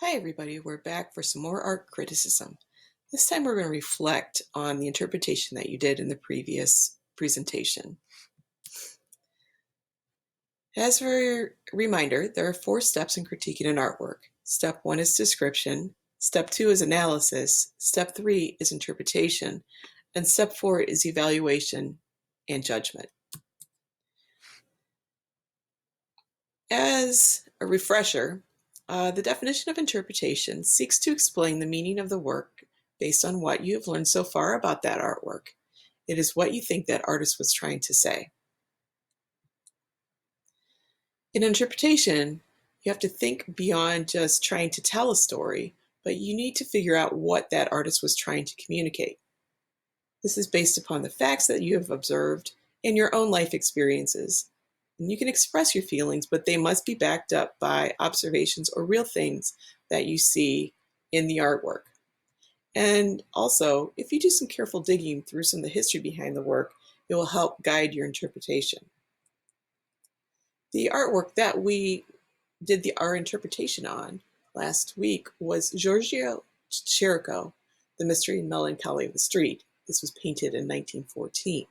Hi everybody, we're back for some more art criticism. This time we're going to reflect on the interpretation that you did in the previous presentation. As a reminder, there are 4 steps in critiquing an artwork. Step 1 is description, Step 2 is analysis, Step 3 is interpretation, and Step 4 is evaluation and judgment. As a refresher, the definition of interpretation seeks to explain the meaning of the work based on what you have learned so far about that artwork. It is what you think that artist was trying to say. In interpretation, you have to think beyond just trying to tell a story, but you need to figure out what that artist was trying to communicate. This is based upon the facts that you have observed and your own life experiences. And you can express your feelings, but they must be backed up by observations or real things that you see in the artwork. And also, if you do some careful digging through some of the history behind the work, it will help guide your interpretation. The artwork that we did our interpretation on last week was Giorgio De Chirico, The Mystery and Melancholy of the Street. This was painted in 1914.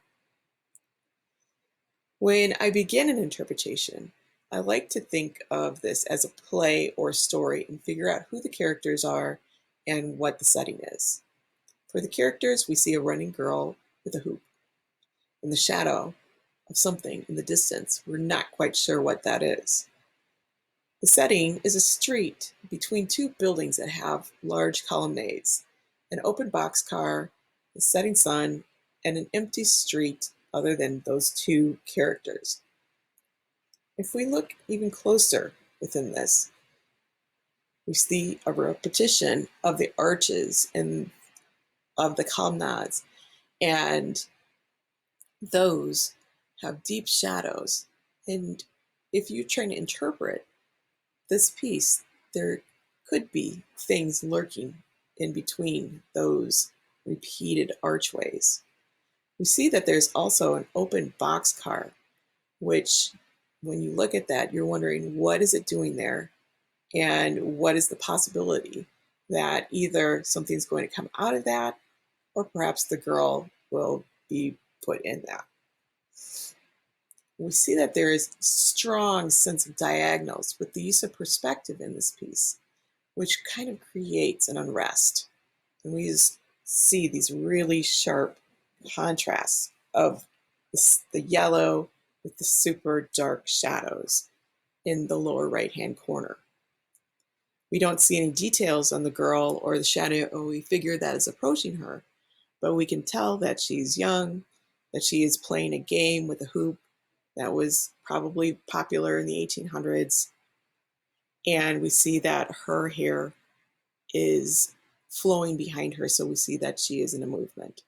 When I begin an interpretation, I like to think of this as a play or story and figure out who the characters are and what the setting is. For the characters, we see a running girl with a hoop. In the shadow of something in the distance, we're not quite sure what that is. The setting is a street between 2 buildings that have large colonnades, an open boxcar, the setting sun, and an empty street other than those 2 characters. If we look even closer within this, we see a repetition of the arches and of the colonnades, and those have deep shadows. And if you're trying to interpret this piece, there could be things lurking in between those repeated archways. We see that there's also an open boxcar, which when you look at that, you're wondering what is it doing there and what is the possibility that either something's going to come out of that or perhaps the girl will be put in that. We see that there is strong sense of diagonals with the use of perspective in this piece, which kind of creates an unrest. And we just see these really sharp contrasts of the yellow with the super dark shadows in the lower right-hand corner. We don't see any details on the girl or the shadowy figure that is approaching her, but we can tell that she's young, that she is playing a game with a hoop that was probably popular in the 1800s. And we see that her hair is flowing behind her, so we see that she is in a movement.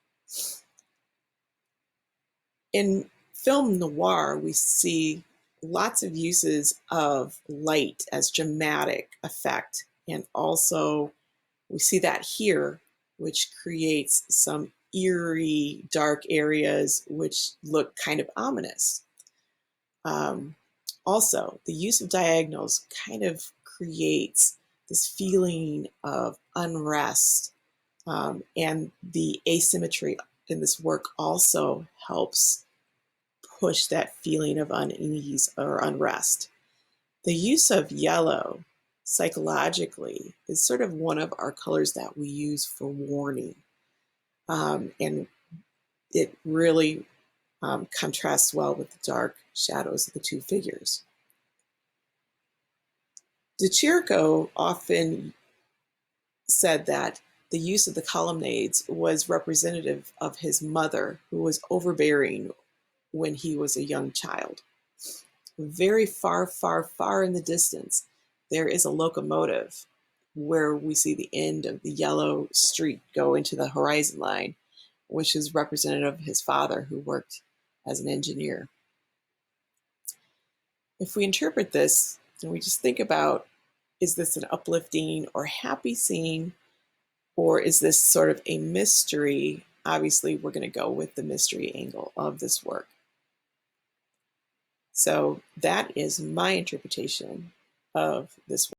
In film noir, we see lots of uses of light as dramatic effect, and also we see that here, which creates some eerie, dark areas which look kind of ominous. Also, the use of diagonals kind of creates this feeling of unrest, and the asymmetry in this work also helps push that feeling of unease or unrest. The use of yellow psychologically is sort of one of our colors that we use for warning, and it really contrasts well with the dark shadows of the 2 figures. De Chirico often said that the use of the colonnades was representative of his mother, who was overbearing when he was a young child. Very far, far, far in the distance, there is a locomotive where we see the end of the yellow street go into the horizon line, which is representative of his father, who worked as an engineer. If we interpret this, and we just think about, is this an uplifting or happy scene, or is this sort of a mystery? Obviously, we're going to go with the mystery angle of this work. So that is my interpretation of this work.